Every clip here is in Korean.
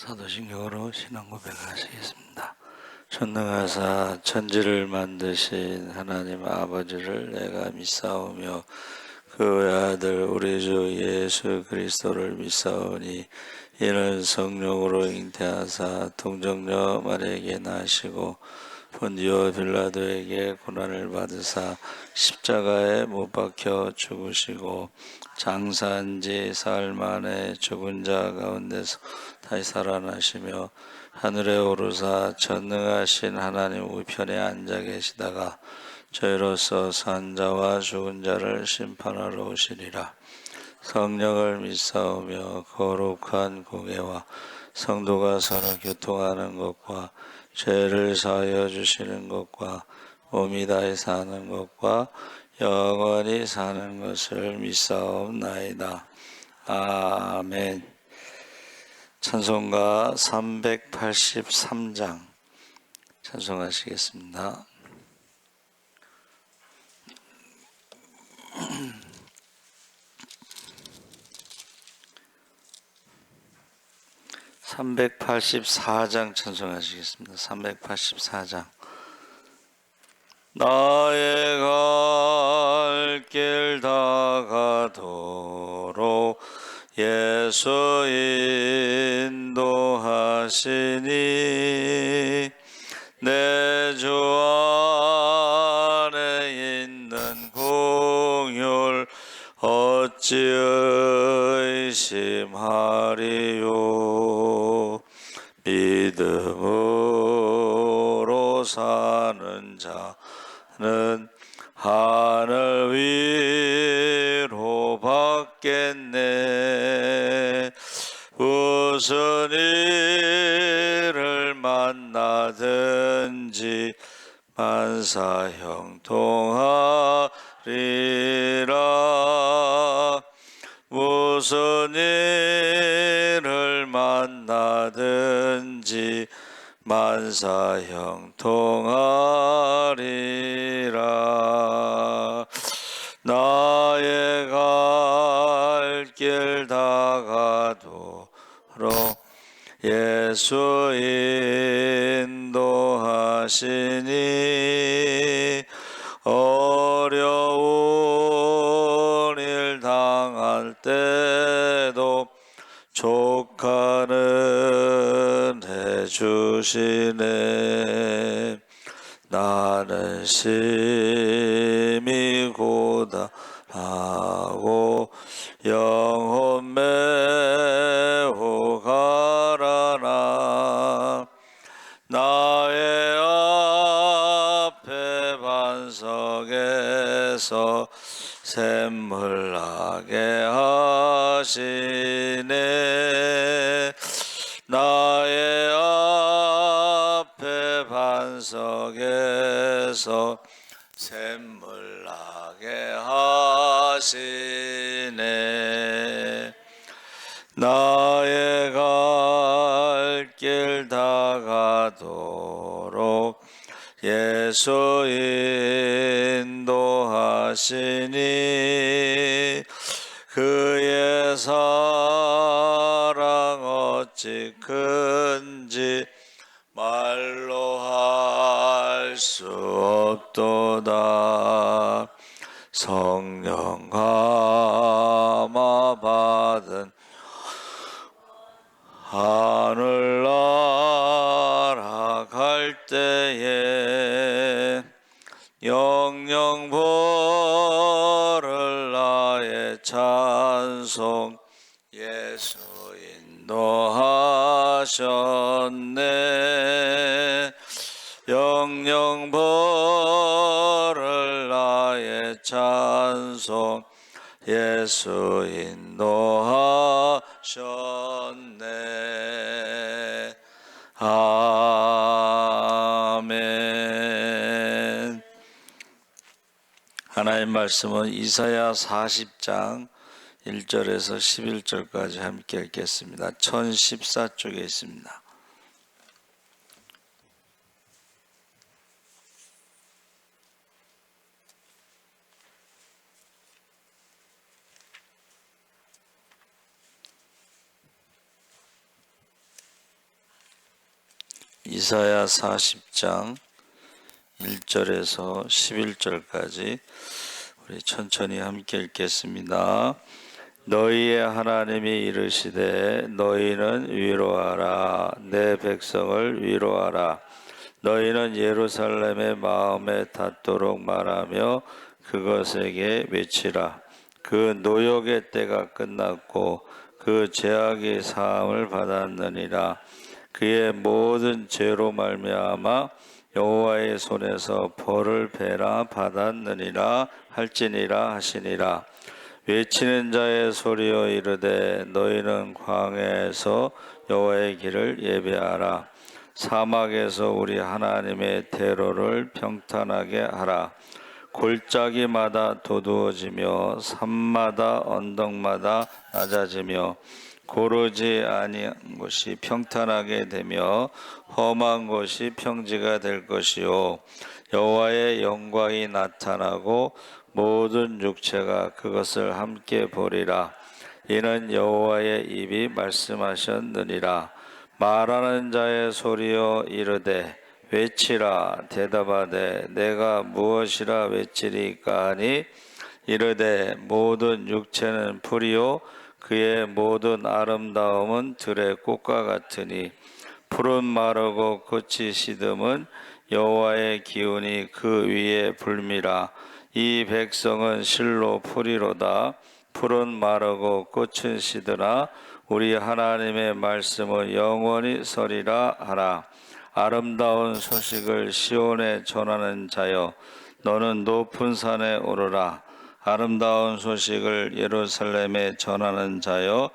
사도신경으로 신앙 고백하시겠습니다. 전능하사 천지를 만드신 하나님 아버지를 내가 믿사오며 그 외아들 우리 주 예수 그리스도를 믿사오니 이는 성령으로 잉태하사 동정녀 마리아에게 나시고 본디오 빌라도에게 고난을 받으사 십자가에 못 박혀 죽으시고 장사한 지 사흘 만에 죽은 자 가운데서 다시 살아나시며 하늘에 오르사 전능하신 하나님 우편에 앉아 계시다가 저희로서 산 자와 죽은 자를 심판하러 오시리라. 성령을 믿사오며 거룩한 공예와 성도가 서로 교통하는 것과 죄를 사하여 주시는 것과 몸이 다시 사는 것과 영원히 사는 것을 믿사옵나이다. 아멘. 찬송가 383장 찬송하시겠습니다. (384장) 찬송하시겠습니다. 384장. 나의 갈 길 다가도록 예수 인도하시니 내 주 안에 있는 긍휼 어찌 의심하리요. 믿음으로 사는 자는 하늘 위로 받겠네. 무슨 일을 만나든지 만사 형통하리라. 무슨 일을 만나든지 만사 형통하리라. 나의 갈 길 다가도록 예수 인도하시니 어려운 일 당할 때도 족하는 해주시네. 나는 심히 고단하고 영혼 매우 가라나. 나의 앞에 반석에서 샘물 나게 하시네. 나의 앞에 반석에서 샘물 나게 하시네. 나의 갈 길 다가도록 예수 인도하시니 그의 사랑 어찌 큰지 말로 할 수 없도다. 성령 감화 받은 하늘 날아갈 때에 영영 보를 나의 찬송 예수 인도하셨네. 영영 보를 나의 찬송 예수 인도하셨네. 아멘. 하나님 말씀은 이사야 40장 1절에서 11절까지 함께 읽겠습니다. 1014쪽에 있습니다. 이사야 40장 1절에서 11절까지 우리 천천히 함께 읽겠습니다. 너희의 하나님이 이르시되 너희는 위로하라. 내 백성을 위로하라. 너희는 예루살렘의 마음에 닿도록 말하며 그것에게 외치라. 그 노역의 때가 끝났고 그 죄악이 사함을 받았느니라. 그의 모든 죄로 말미암아 여호와의 손에서 벌을 배나 받았느니라 할지니라 하시니라. 외치는 자의 소리여 이르되 너희는 광야에서 여호와의 길을 예배하라. 사막에서 우리 하나님의 대로를 평탄하게 하라. 골짜기마다 도두어지며 산마다 언덕마다 낮아지며 고르지 아니한 곳이 평탄하게 되며 험한 곳이 평지가 될 것이요 여호와의 영광이 나타나고 모든 육체가 그것을 함께 보리라. 이는 여호와의 입이 말씀하셨느니라. 말하는 자의 소리여 이르되 외치라. 대답하되 내가 무엇이라 외치리까 하니 이르되 모든 육체는 풀이요 그의 모든 아름다움은 들의 꽃과 같으니 풀은 마르고 꽃이 시듬은 여호와의 기운이 그 위에 불미라. 이 백성은 실로 풀이로다. 풀은 마르고 꽃은 시드나 우리 하나님의 말씀은 영원히 서리라 하라. 아름다운 소식을 시온에 전하는 자여 너는 높은 산에 오르라. 아름다운 소식을 예루살렘에 전하는 자여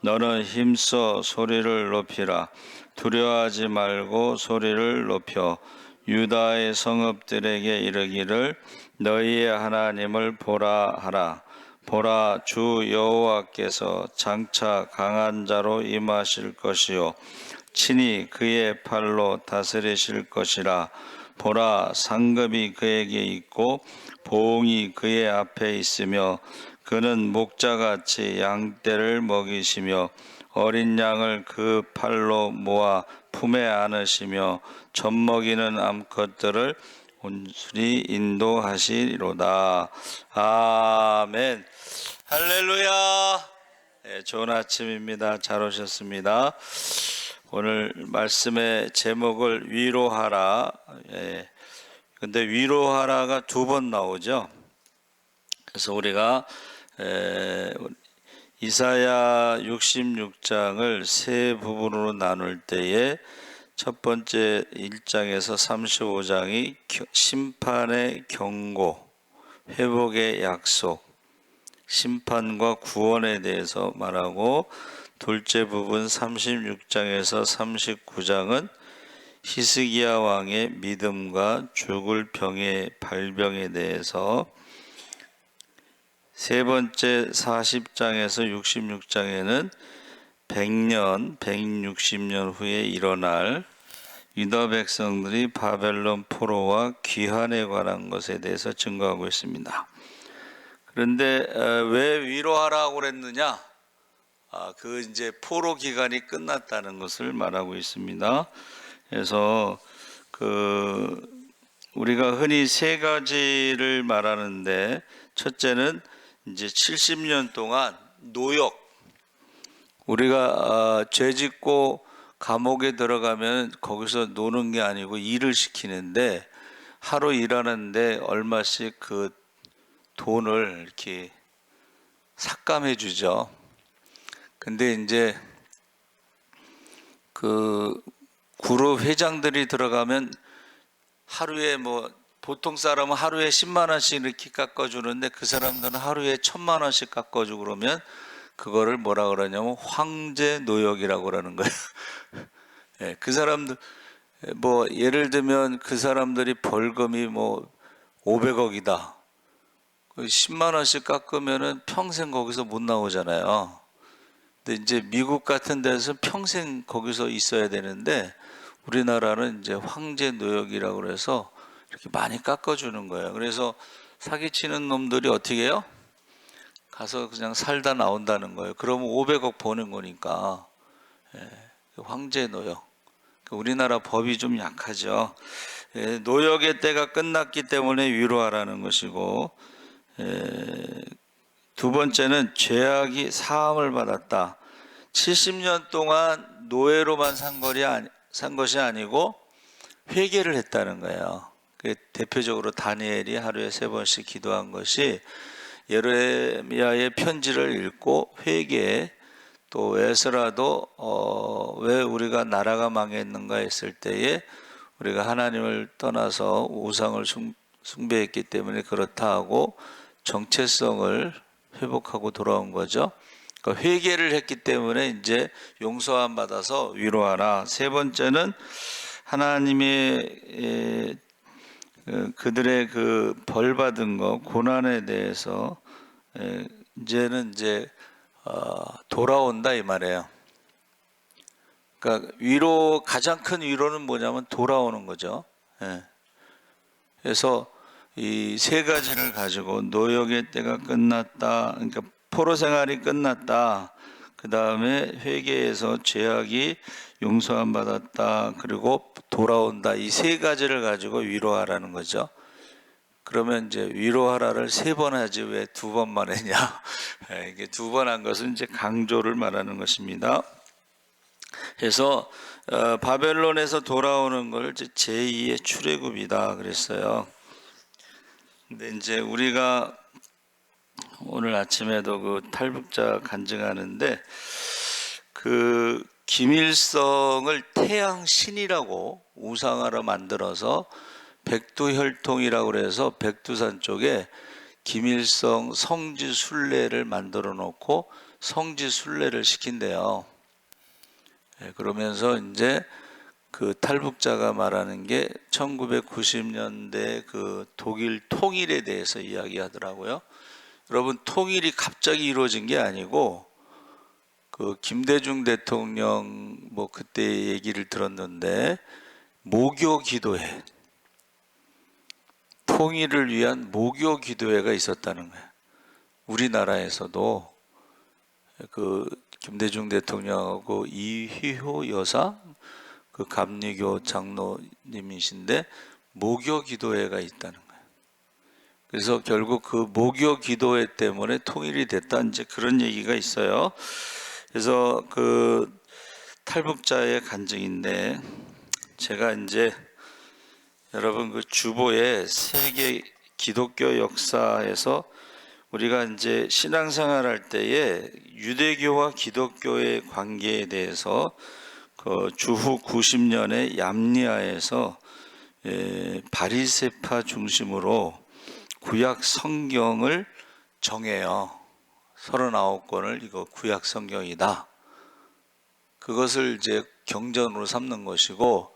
너는 힘써 소리를 높이라. 두려워하지 말고 소리를 높여 유다의 성읍들에게 이르기를 너희의 하나님을 보라 하라. 보라, 주 여호와께서 장차 강한 자로 임하실 것이요 친히 그의 팔로 다스리실 것이라. 보라, 상급이 그에게 있고 보응이 그의 앞에 있으며 그는 목자같이 양떼를 먹이시며 어린 양을 그 팔로 모아 품에 안으시며 젖먹이는 암컷들을 온순히 인도하시리로다. 아멘. 할렐루야. 네, 좋은 아침입니다. 잘 오셨습니다. 오늘 말씀의 제목을 위로하라. 근데 위로하라가 두 번 나오죠. 그래서 우리가 이사야 66장을 세 부분으로 나눌 때에 첫 번째 1장에서 35장이 심판의 경고, 회복의 약속, 심판과 구원에 대해서 말하고, 둘째 부분 36장에서 39장은 히스기야 왕의 믿음과 죽을 병의 발병에 대해서, 세 번째 40장에서 66장에는 160년 후에 일어날 유다 백성들이 바벨론 포로와 귀환에 관한 것에 대해서 증거하고 있습니다. 그런데 왜 위로하라고 그랬느냐? 그 이제 포로 기간이 끝났다는 것을 말하고 있습니다. 그래서 우리가 흔히 세 가지를 말하는데, 첫째는 이제 70년 동안 노역, 우리가 죄 짓고 감옥에 들어가면 거기서 노는 게 아니고 일을 시키는데, 하루 일하는데 얼마씩 그 돈을 이렇게 삭감해 주죠. 근데 이제 그 그룹 회장들이 들어가면 하루에 보통 사람은 하루에 10만 원씩 이렇게 깎아주는데 그 사람들은 하루에 1,000만 원씩 깎아주고 그러면 그거를 뭐라 그러냐면 황제 노역이라고 그러는 거예요. 네, 그 사람들 예를 들면 그 사람들이 벌금이 500억이다. 10만 원씩 깎으면은 평생 거기서 못 나오잖아요. 근데 이제 미국 같은 데서 평생 거기서 있어야 되는데 우리나라는 이제 황제 노역이라고 그래서 이렇게 많이 깎아주는 거예요. 그래서 사기치는 놈들이 어떻게 해요? 가서 그냥 살다 나온다는 거예요. 그러면 500억 버는 거니까. 황제 노역. 우리나라 법이 좀 약하죠. 노역의 때가 끝났기 때문에 위로하라는 것이고, 두 번째는 죄악이 사함을 받았다. 70년 동안 노예로만 산 것이 아니고 회개를 했다는 거예요. 대표적으로 다니엘이 하루에 3번씩 기도한 것이 예레미야의 편지를 읽고 회개, 또 에스라도 왜 우리가 나라가 망했는가 했을 때에 우리가 하나님을 떠나서 우상을 숭배했기 때문에 그렇다 하고 정체성을 회복하고 돌아온 거죠. 그러니까 회개를 했기 때문에 이제 용서함 받아서 위로하라. 세 번째는 하나님의 그들의 그 벌 받은 거, 고난에 대해서 이제는 돌아온다 이 말이에요. 그러니까 가장 큰 위로는 뭐냐면 돌아오는 거죠. 그래서 이 세 가지를 가지고 노역의 때가 끝났다. 그러니까 포로 생활이 끝났다. 그 다음에 회개해서 죄악이 용서함 받았다. 그리고 돌아온다. 이 세 가지를 가지고 위로하라는 거죠. 그러면 이제 위로하라를 3번 하지 왜 2번만 했냐? 이게 2번 한 것은 이제 강조를 말하는 것입니다. 그래서 바벨론에서 돌아오는 걸 제2의 출애굽이다 그랬어요. 근데 이제 우리가 오늘 아침에도 그 탈북자 간증하는데 그 김일성을 태양신이라고 우상화로 만들어서 백두혈통이라고 그래서 백두산 쪽에 김일성 성지 순례를 만들어 놓고 성지 순례를 시킨대요. 그러면서 이제 그 탈북자가 말하는 게 1990년대 그 독일 통일에 대해서 이야기하더라고요. 여러분, 통일이 갑자기 이루어진 게 아니고 그 김대중 대통령 뭐 그때 얘기를 들었는데 모교 기도회, 통일을 위한 모교 기도회가 있었다는 거예요. 우리나라에서도 그 김대중 대통령하고 이희호 여사, 그 감리교 장로님이신데 모교 기도회가 있다는 거예요. 그래서 결국 그 모교 기도회 때문에 통일이 됐다, 이제 그런 얘기가 있어요. 그래서 그 탈북자의 간증인데, 제가 이제 여러분 그 주보에 세계 기독교 역사에서 우리가 이제 신앙생활할 때에 유대교와 기독교의 관계에 대해서 그 주후 90년에 얌리아에서 바리새파 중심으로 구약 성경을 정해요. 39권을 이거 구약 성경이다. 그것을 이제 경전으로 삼는 것이고,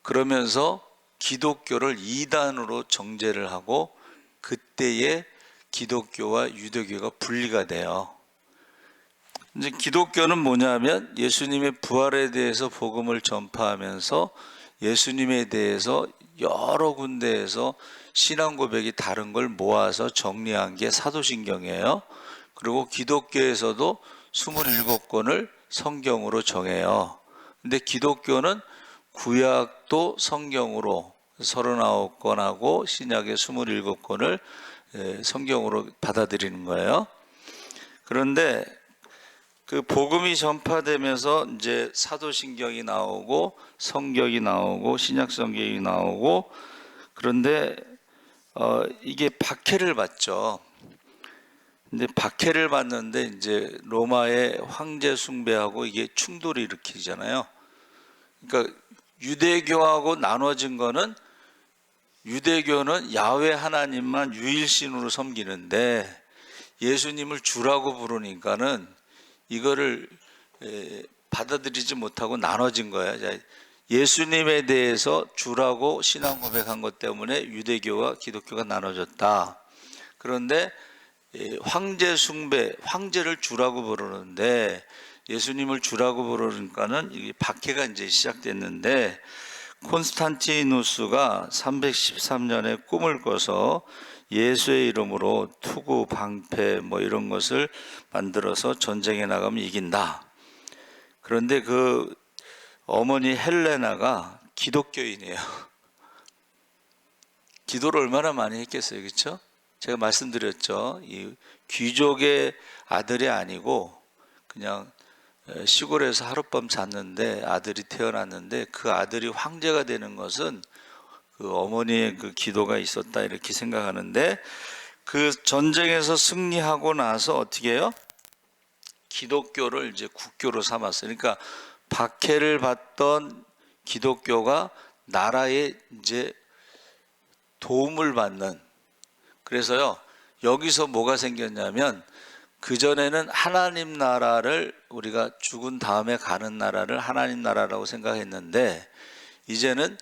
그러면서 기독교를 2단으로 정제를 하고 그때의 기독교와 유대교가 분리가 돼요. 이제 기독교는 뭐냐면 예수님의 부활에 대해서 복음을 전파하면서 예수님에 대해서 여러 군데에서 신앙 고백이 다른 걸 모아서 정리한 게 사도신경이에요. 그리고 기독교에서도 27권을 성경으로 정해요. 근데 기독교는 구약도 성경으로 39권하고 신약의 27권을 성경으로 받아들이는 거예요. 그런데 그 복음이 전파되면서 이제 사도신경이 나오고 성경이 나오고 신약 성경이 나오고, 그런데 이게 박해를 받죠. 근데 박해를 받는데 이제 로마의 황제 숭배하고 이게 충돌을 일으키잖아요. 그러니까 유대교하고 나눠진 거는, 유대교는 야훼 하나님만 유일신으로 섬기는데 예수님을 주라고 부르니까는 이거를 받아들이지 못하고 나눠진 거예요. 예수님에 대해서 주라고 신앙 고백한 것 때문에 유대교와 기독교가 나눠졌다. 그런데 황제 숭배, 황제를 주라고 부르는데 예수님을 주라고 부르니까는 이게 박해가 이제 시작됐는데, 콘스탄티누스가 313년에 꿈을 꿔서 예수의 이름으로 투구, 방패 뭐 이런 것을 만들어서 전쟁에 나가면 이긴다. 그런데 그 어머니 헬레나가 기독교인이에요. 기도를 얼마나 많이 했겠어요, 그렇죠? 제가 말씀드렸죠. 이 귀족의 아들이 아니고 그냥 시골에서 하룻밤 잤는데 아들이 태어났는데, 그 아들이 황제가 되는 것은 그 어머니의 그 기도가 있었다, 이렇게 생각하는데, 그 전쟁에서 승리하고 나서 어떻게 해요? 기독교를 이제 국교로 삼았어요. 그러니까 박해를 받던 기독교가 나라에 이제 도움을 받는. 그래서요, 여기서 뭐가 생겼냐면, 그전에는 하나님 나라를, 우리가 죽은 다음에 가는 나라를 하나님 나라라고 생각했는데, 이제는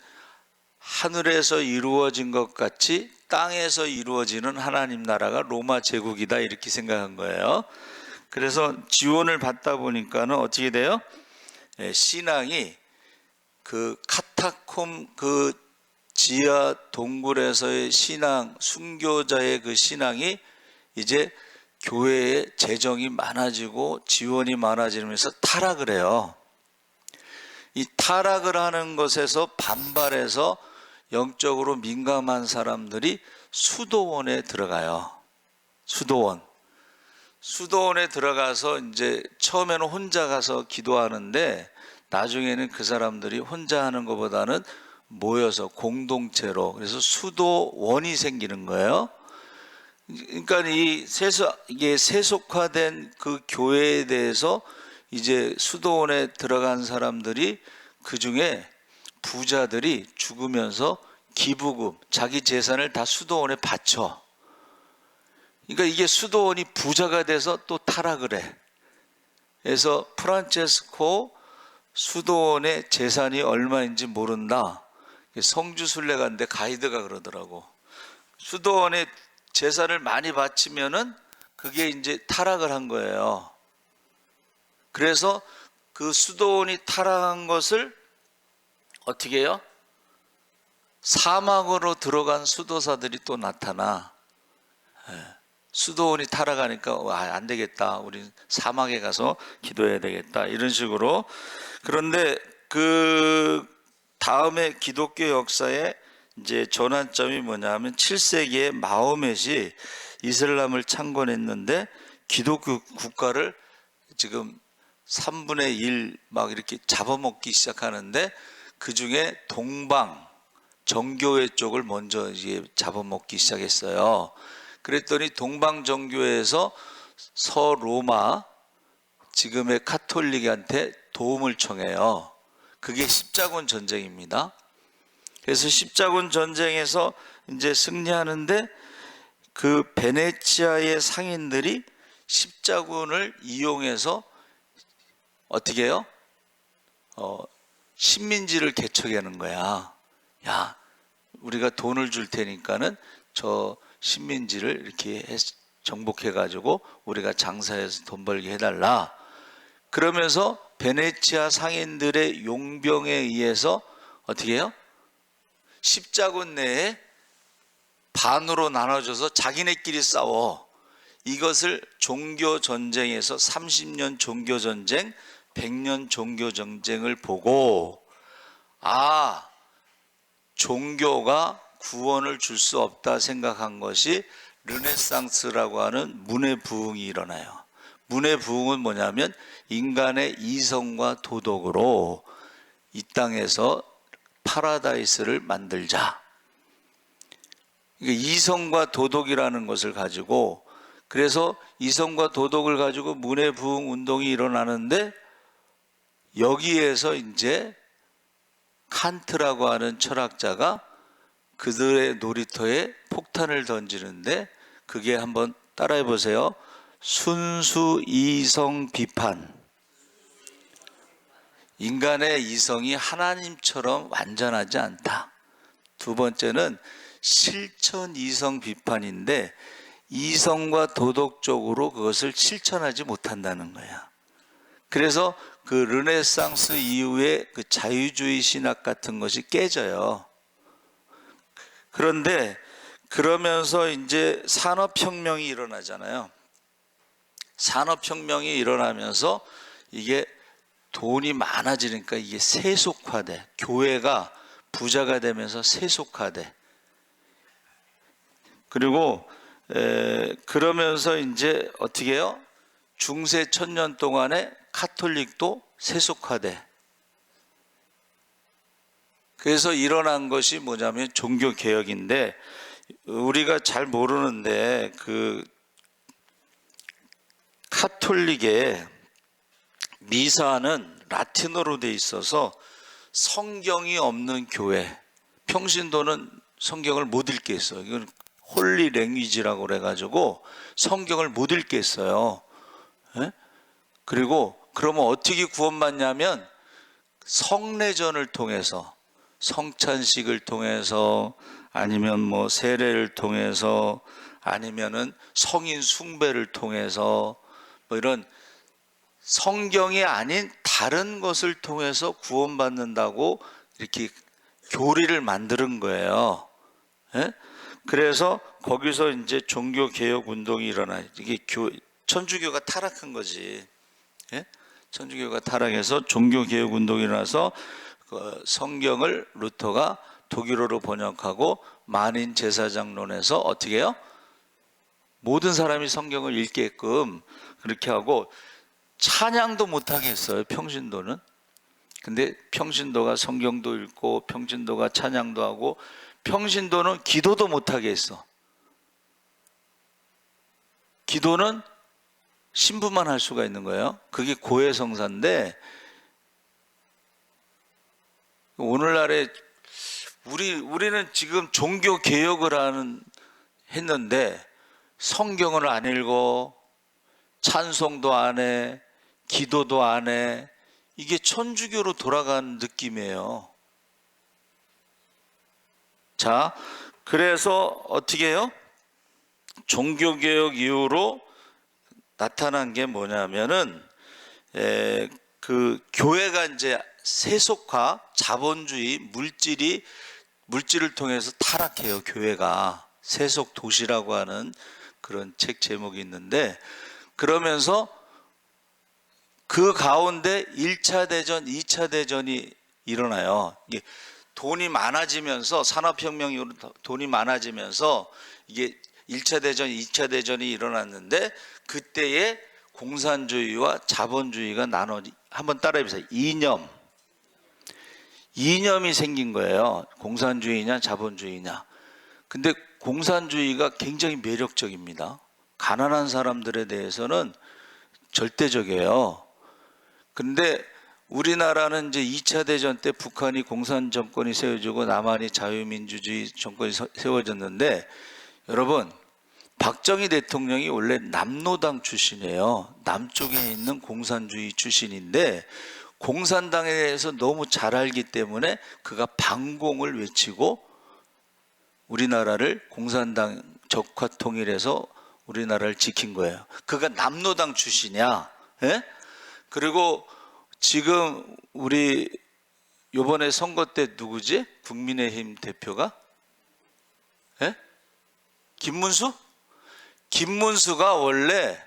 하늘에서 이루어진 것 같이 땅에서 이루어지는 하나님 나라가 로마 제국이다, 이렇게 생각한 거예요. 그래서 지원을 받다 보니까는 어떻게 돼요? 신앙이 그 카타콤, 그 지하 동굴에서의 신앙, 순교자의 그 신앙이 이제 교회에 재정이 많아지고 지원이 많아지면서 타락을 해요. 이 타락을 하는 것에서 반발해서 영적으로 민감한 사람들이 수도원에 들어가요. 수도원에 들어가서 이제 처음에는 혼자 가서 기도하는데, 나중에는 그 사람들이 혼자 하는 것보다는 모여서 공동체로, 그래서 수도원이 생기는 거예요. 그러니까 이게 세속화된 그 교회에 대해서 이제 수도원에 들어간 사람들이, 그 중에 부자들이 죽으면서 기부금, 자기 재산을 다 수도원에 바쳐. 그러니까 이게 수도원이 부자가 돼서 또 타락을 해. 그래서 프란체스코 수도원의 재산이 얼마인지 모른다. 성주순례 갔는데 가이드가 그러더라고. 수도원에 재산을 많이 바치면은 그게 이제 타락을 한 거예요. 그래서 그 수도원이 타락한 것을 어떻게 해요? 사막으로 들어간 수도사들이 또 나타나. 수도원이 타락하니까 안 되겠다, 우리 사막에 가서 기도해야 되겠다, 이런 식으로. 그런데 그 다음에 기독교 역사에 이제 전환점이 뭐냐면 7세기에 마호멧이 이슬람을 창건했는데, 기독교 국가를 지금 3분의 1 막 이렇게 잡아먹기 시작하는데, 그 중에 동방 정교회 쪽을 먼저 이제 잡아먹기 시작했어요. 그랬더니 동방 정교회에서 서로마, 지금의 카톨릭한테 도움을 청해요. 그게 십자군 전쟁입니다. 그래서 십자군 전쟁에서 이제 승리하는데, 그 베네치아의 상인들이 십자군을 이용해서 어떻게 해요? 식민지를 개척하는 거야. 야, 우리가 돈을 줄 테니까는 저 식민지를 이렇게 정복해 가지고 우리가 장사해서 돈 벌게 해달라. 그러면서 베네치아 상인들의 용병에 의해서 어떻게 해요? 십자군 내에 반으로 나눠져서 자기네끼리 싸워. 이것을 종교전쟁에서 30년 종교전쟁, 100년 종교전쟁을 보고, 아, 종교가 구원을 줄 수 없다 생각한 것이 르네상스라고 하는 문의 부흥이 일어나요. 문의 부흥은 뭐냐면, 인간의 이성과 도덕으로 이 땅에서 파라다이스를 만들자. 이성과 도덕이라는 것을 가지고, 그래서 이성과 도덕을 가지고 문의 부흥 운동이 일어나는데, 여기에서 이제 칸트라고 하는 철학자가 그들의 놀이터에 폭탄을 던지는데, 그게 한번 따라해 보세요. 순수 이성 비판. 인간의 이성이 하나님처럼 완전하지 않다. 두 번째는 실천 이성 비판인데, 이성과 도덕적으로 그것을 실천하지 못한다는 거야. 그래서 그 르네상스 이후에 그 자유주의 신학 같은 것이 깨져요. 그런데 그러면서 이제 산업혁명이 일어나잖아요. 산업혁명이 일어나면서 이게 돈이 많아지니까 이게 세속화돼. 교회가 부자가 되면서 세속화돼. 그리고 그러면서 이제 어떻게 해요? 중세 천년 동안에 카톨릭도 세속화돼. 그래서 일어난 것이 뭐냐면 종교 개혁인데, 우리가 잘 모르는데 그 카톨릭의 미사는 라틴어로 돼 있어서 성경이 없는 교회, 평신도는 성경을 못 읽겠어요. 이건 홀리 랭귀지라고 그래가지고 성경을 못 읽겠어요. 예? 그리고 그러면 어떻게 구원받냐면 성례전을 통해서, 성찬식을 통해서, 아니면 뭐 세례를 통해서, 아니면은 성인 숭배를 통해서, 뭐 이런 성경이 아닌 다른 것을 통해서 구원받는다고 이렇게 교리를 만드는 거예요. 예? 그래서 거기서 이제 종교 개혁 운동이 일어나요. 이게 천주교가 타락한 거지. 예? 천주교가 타락해서 종교 개혁 운동이 일어나서 성경을 루터가 독일어로 번역하고 만인 제사장론에서 어떻게 해요? 모든 사람이 성경을 읽게끔 그렇게 하고, 찬양도 못하게 했어요, 평신도는. 근데 평신도가 성경도 읽고 평신도가 찬양도 하고, 평신도는 기도도 못하게 했어. 기도는 신부만 할 수가 있는 거예요. 그게 고해성사인데, 오늘날에 우리는 지금 종교 개혁을 했는데 성경을 안 읽어, 찬송도 안 해, 기도도 안 해. 이게 천주교로 돌아간 느낌이에요. 자, 그래서 어떻게 해요? 종교개혁 이후로 나타난 게 뭐냐면은 그 교회가 이제 세속화, 자본주의, 물질을 통해서 타락해요. 교회가 세속 도시라고 하는 그런 책 제목이 있는데, 그러면서 그 가운데 1차 대전, 2차 대전이 일어나요. 이게 돈이 많아지면서, 산업혁명 이후로 돈이 많아지면서 이게 1차 대전, 2차 대전이 일어났는데, 그때에 공산주의와 자본주의가 한번 따라해 보세요. 이념이 생긴 거예요. 공산주의냐 자본주의냐. 근데 공산주의가 굉장히 매력적입니다. 가난한 사람들에 대해서는 절대적이에요. 근데 우리나라는 이제 2차 대전 때 북한이 공산 정권이 세워지고 남한이 자유민주주의 정권이 세워졌는데, 여러분, 박정희 대통령이 원래 남노당 출신이에요. 남쪽에 있는 공산주의 출신인데, 공산당에 대해서 너무 잘 알기 때문에 그가 반공을 외치고 우리나라를 공산당 적화 통일해서 우리나라를 지킨 거예요. 그가 남노당 출신이야. 예? 그리고 지금 우리 요번에 선거 때 누구지? 국민의힘 대표가? 예? 김문수? 김문수가 원래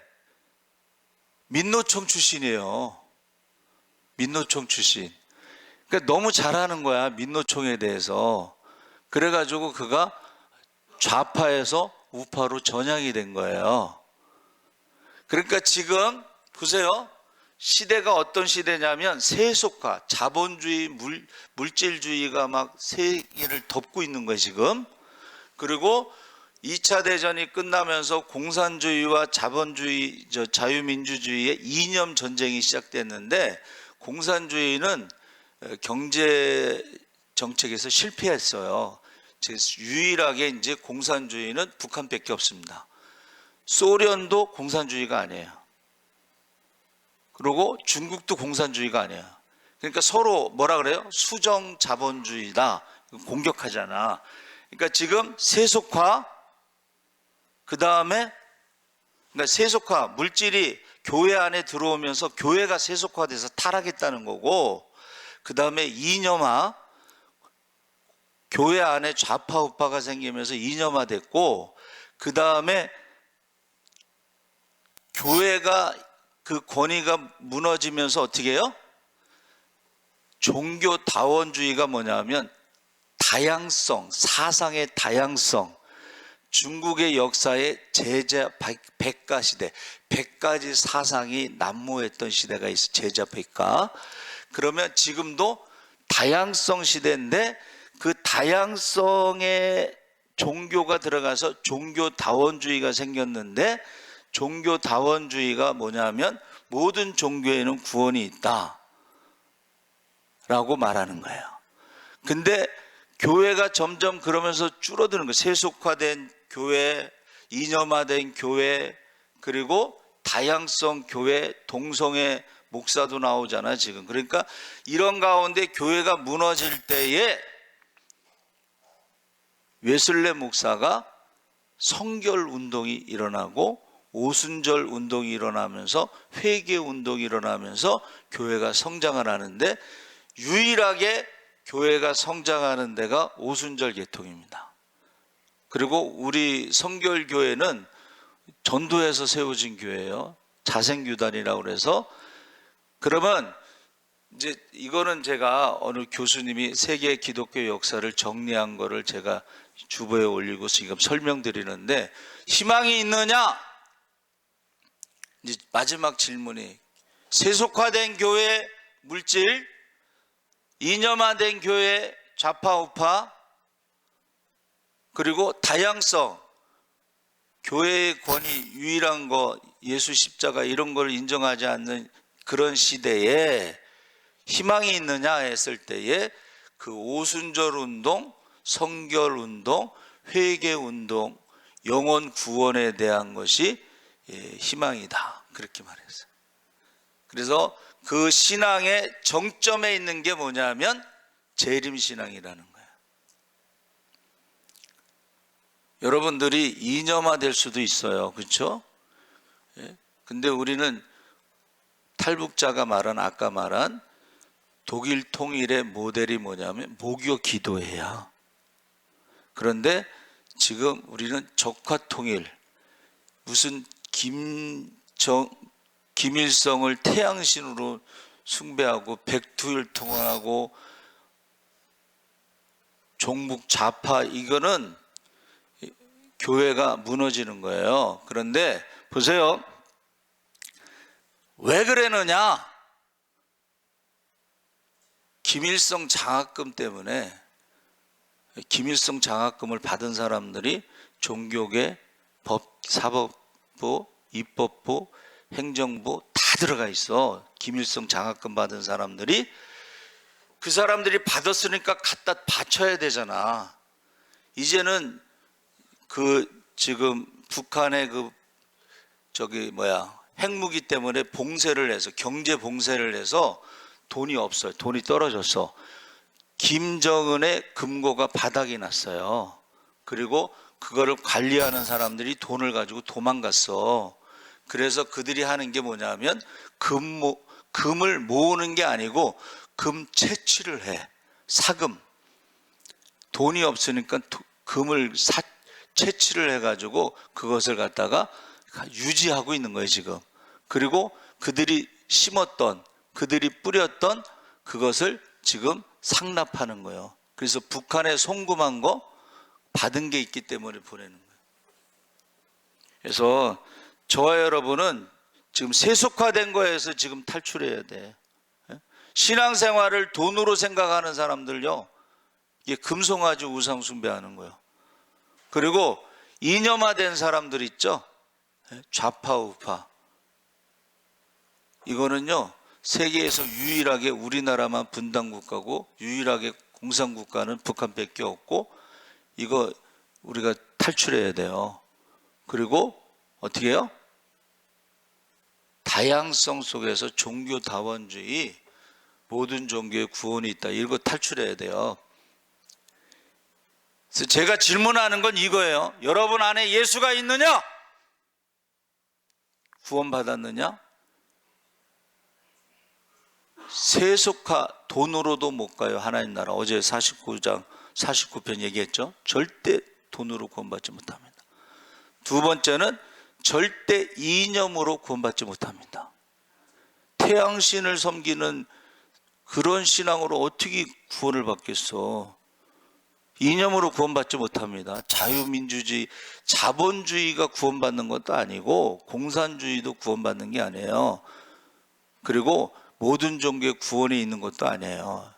민노총 출신이에요. 민노총 출신. 그러니까 너무 잘하는 거야, 민노총에 대해서. 그래가지고 그가 좌파에서 우파로 전향이 된 거예요. 그러니까 지금 보세요. 시대가 어떤 시대냐면 세속화, 자본주의, 물질주의가 막 세계를 덮고 있는 거예요, 지금. 그리고 2차 대전이 끝나면서 공산주의와 자본주의, 자유민주주의의 이념 전쟁이 시작됐는데, 공산주의는 경제 정책에서 실패했어요. 유일하게 이제 공산주의는 북한밖에 없습니다. 소련도 공산주의가 아니에요. 그리고 중국도 공산주의가 아니에요. 그러니까 서로 뭐라 그래요? 수정 자본주의다. 공격하잖아. 그러니까 지금 세속화, 그 다음에 그러니까 세속화, 물질이 교회 안에 들어오면서 교회가 세속화돼서 타락했다는 거고, 그 다음에 이념화, 교회 안에 좌파 우파가 생기면서 이념화됐고, 그 다음에 교회가 그 권위가 무너지면서 어떻게 해요? 종교다원주의가 뭐냐면 다양성, 사상의 다양성. 중국의 역사에 제자 백가 시대, 100가지 사상이 난무했던 시대가 있어. 제자 백가. 그러면 지금도 다양성 시대인데 그 다양성에 종교가 들어가서 종교다원주의가 생겼는데, 종교다원주의가 뭐냐면 모든 종교에는 구원이 있다 라고 말하는 거예요. 근데 교회가 점점 그러면서 줄어드는 거예요. 세속화된 교회, 이념화된 교회, 그리고 다양성 교회, 동성애 목사도 나오잖아요 지금. 그러니까 이런 가운데 교회가 무너질 때에 웨슬레 목사가 성결 운동이 일어나고 오순절 운동이 일어나면서 회개 운동이 일어나면서 교회가 성장을 하는데, 유일하게 교회가 성장하는 데가 오순절 계통입니다. 그리고 우리 성결교회는 전도에서 세워진 교회예요. 자생교단이라고 그래서. 그러면 이제 이거는 제가 어느 교수님이 세계 기독교 역사를 정리한 거를 제가 주보에 올리고 지금 설명드리는데, 희망이 있느냐? 이제 마지막 질문이 세속화된 교회 물질, 이념화된 교회 좌파우파, 그리고 다양성, 교회의 권위, 유일한 거 예수 십자가 이런 걸 인정하지 않는 그런 시대에 희망이 있느냐 했을 때에 그 오순절 운동, 성결 운동, 회개 운동, 영혼 구원에 대한 것이 희망이다, 그렇게 말했어요. 그래서 그 신앙의 정점에 있는 게 뭐냐면 재림신앙이라는 거예요. 여러분들이 이념화될 수도 있어요, 그렇죠? 근데 우리는 탈북자가 말한, 아까 말한 독일 통일의 모델이 뭐냐면 모교 기도회야. 그런데 지금 우리는 적화 통일, 무슨 김일성을 태양신으로 숭배하고 백두혈통하고 종북 좌파, 이거는 교회가 무너지는 거예요. 그런데 보세요, 왜 그러느냐? 김일성 장학금 때문에, 김일성 장학금을 받은 사람들이 종교계, 법, 사법부, 입법부, 행정부 다 들어가 있어. 김일성 장학금 받은 사람들이. 그 사람들이 받았으니까 갖다 바쳐야 되잖아. 이제는 지금 북한의 핵무기 때문에 봉쇄를 해서, 경제 봉쇄를 해서 돈이 없어요. 돈이 떨어졌어. 김정은의 금고가 바닥이 났어요. 그리고 그거를 관리하는 사람들이 돈을 가지고 도망갔어. 그래서 그들이 하는 게 뭐냐면 금을 모으는 게 아니고 금 채취를 해. 사금. 돈이 없으니까 금을 채취를 해가지고 그것을 갖다가 유지하고 있는 거예요 지금. 그리고 그들이 심었던, 그들이 뿌렸던 그것을 지금 상납하는 거예요. 그래서 북한에 송금한 거 받은 게 있기 때문에 보내는 거예요. 그래서 저와 여러분은 지금 세속화된 거에서 지금 탈출해야 돼. 신앙생활을 돈으로 생각하는 사람들요, 이게 금송아지 우상 숭배하는 거예요. 그리고 이념화된 사람들 있죠, 좌파 우파. 이거는요, 세계에서 유일하게 우리나라만 분단국가고 유일하게 공산국가는 북한밖에 없고, 이거 우리가 탈출해야 돼요. 그리고 어떻게 해요? 다양성 속에서 종교다원주의, 모든 종교에 구원이 있다, 이거 탈출해야 돼요. 그래서 제가 질문하는 건 이거예요. 여러분 안에 예수가 있느냐? 구원받았느냐? 세속화, 돈으로도 못 가요 하나님 나라. 어제 49장 49편 얘기했죠. 절대 돈으로 구원받지 못합니다. 두 번째는 절대 이념으로 구원받지 못합니다. 태양신을 섬기는 그런 신앙으로 어떻게 구원을 받겠어? 이념으로 구원받지 못합니다. 자유민주주의, 자본주의가 구원받는 것도 아니고 공산주의도 구원받는 게 아니에요. 그리고 모든 종교의 구원이 있는 것도 아니에요.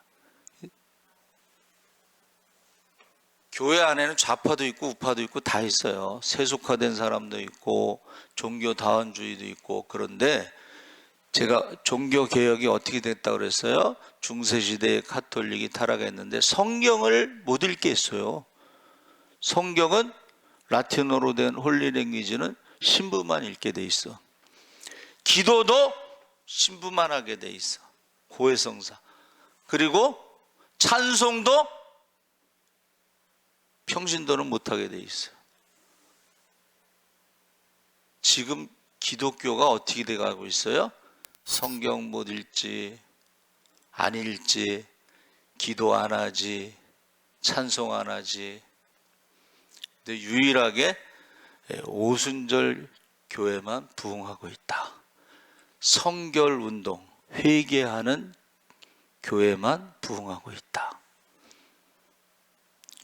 교회 안에는 좌파도 있고 우파도 있고 다 있어요. 세속화된 사람도 있고 종교 다원주의도 있고. 그런데 제가 종교 개혁이 어떻게 됐다고 그랬어요? 중세시대에 카톨릭이 타락했는데 성경을 못 읽겠어요. 성경은 라틴어로 된 홀리랭귀지는 신부만 읽게 돼 있어. 기도도 신부만 하게 돼 있어. 고해성사. 그리고 찬송도 평신도는 못하게 돼 있어요. 지금 기독교가 어떻게 돼가고 있어요? 성경 못 읽지, 안 읽지, 기도 안 하지, 찬송 안 하지. 근데 유일하게 오순절 교회만 부흥하고 있다. 성결 운동, 회개하는 교회만 부흥하고 있다.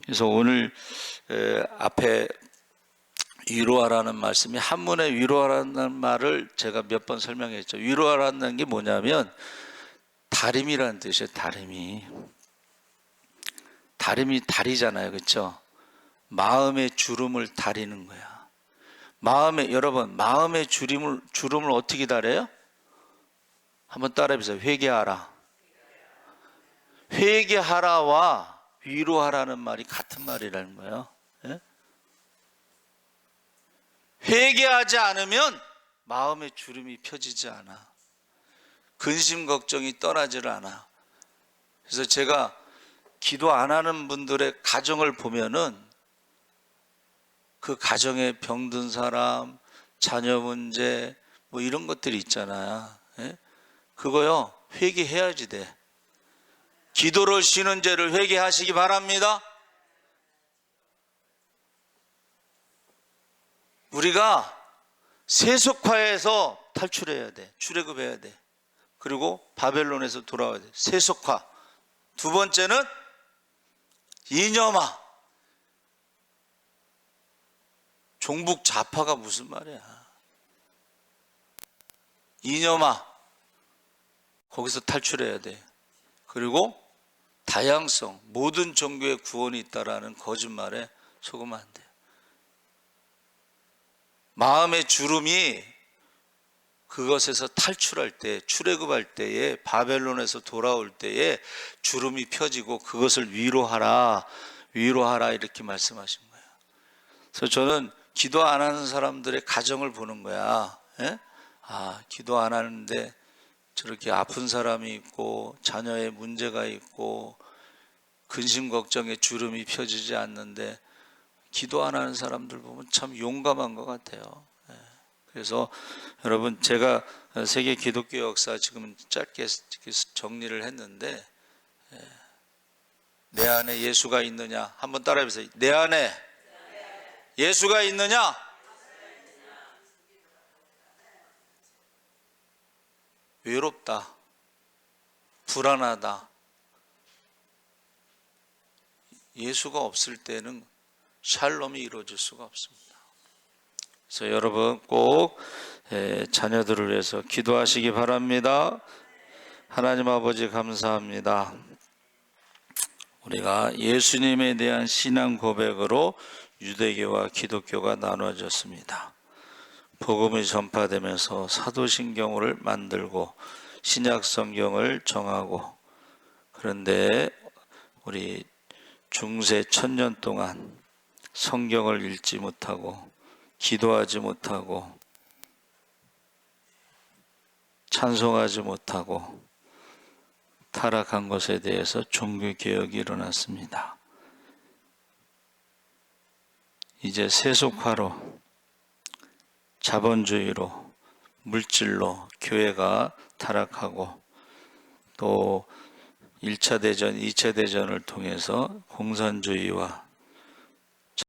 그래서 오늘 앞에 위로하라는 말씀이, 한문에 위로하라는 말을 제가 몇 번 설명했죠. 위로하라는 게 뭐냐면 다림이라는 뜻이에요. 다림이 다리잖아요. 그렇죠? 마음의 주름을 다리는 거야. 여러분, 마음의 주름을 어떻게 다려요? 한번 따라해보세요. 회개하라. 회개하라와 위로하라는 말이 같은 말이라는 거예요. 예? 회개하지 않으면 마음의 주름이 펴지지 않아. 근심 걱정이 떠나질 않아. 그래서 제가 기도 안 하는 분들의 가정을 보면은 그 가정에 병든 사람, 자녀 문제 뭐 이런 것들이 있잖아요. 예? 그거요, 회개해야지 돼. 기도를 쉬는 죄를 회개하시기 바랍니다. 우리가 세속화에서 탈출해야 돼. 출애굽해야 돼. 그리고 바벨론에서 돌아와야 돼. 세속화. 두 번째는 이념화. 종북 좌파가 무슨 말이야. 이념화. 거기서 탈출해야 돼. 그리고 다양성, 모든 종교의 구원이 있다라는 거짓말에 속으면 안 돼. 마음의 주름이 그것에서 탈출할 때, 출애굽할 때에, 바벨론에서 돌아올 때에 주름이 펴지고 그것을 위로하라 이렇게 말씀하신 거예요. 그래서 저는 기도 안 하는 사람들의 가정을 보는 거야. 예? 아, 기도 안 하는데 저렇게 아픈 사람이 있고 자녀의 문제가 있고 근심 걱정에 주름이 펴지지 않는데 기도 안 하는 사람들 보면 참 용감한 것 같아요. 그래서 여러분, 제가 세계 기독교 역사 지금 짧게 정리를 했는데, 내 안에 예수가 있느냐? 한번 따라해보세요. 내 안에 예수가 있느냐? 외롭다, 불안하다. 예수가 없을 때는 샬롬이 이루어질 수가 없습니다. 그래서 여러분 꼭 자녀들을 위해서 기도하시기 바랍니다. 하나님 아버지, 감사합니다. 우리가 예수님에 대한 신앙 고백으로 유대교와 기독교가 나눠졌습니다. 복음이 전파되면서 사도신경을 만들고 신약 성경을 정하고, 그런데 우리 중세 1000년 동안 성경을 읽지 못하고 기도하지 못하고 찬송하지 못하고 타락한 것에 대해서 종교개혁이 일어났습니다. 이제 세속화로, 자본주의로, 물질로 교회가 타락하고, 또 1차 대전, 2차 대전을 통해서 공산주의와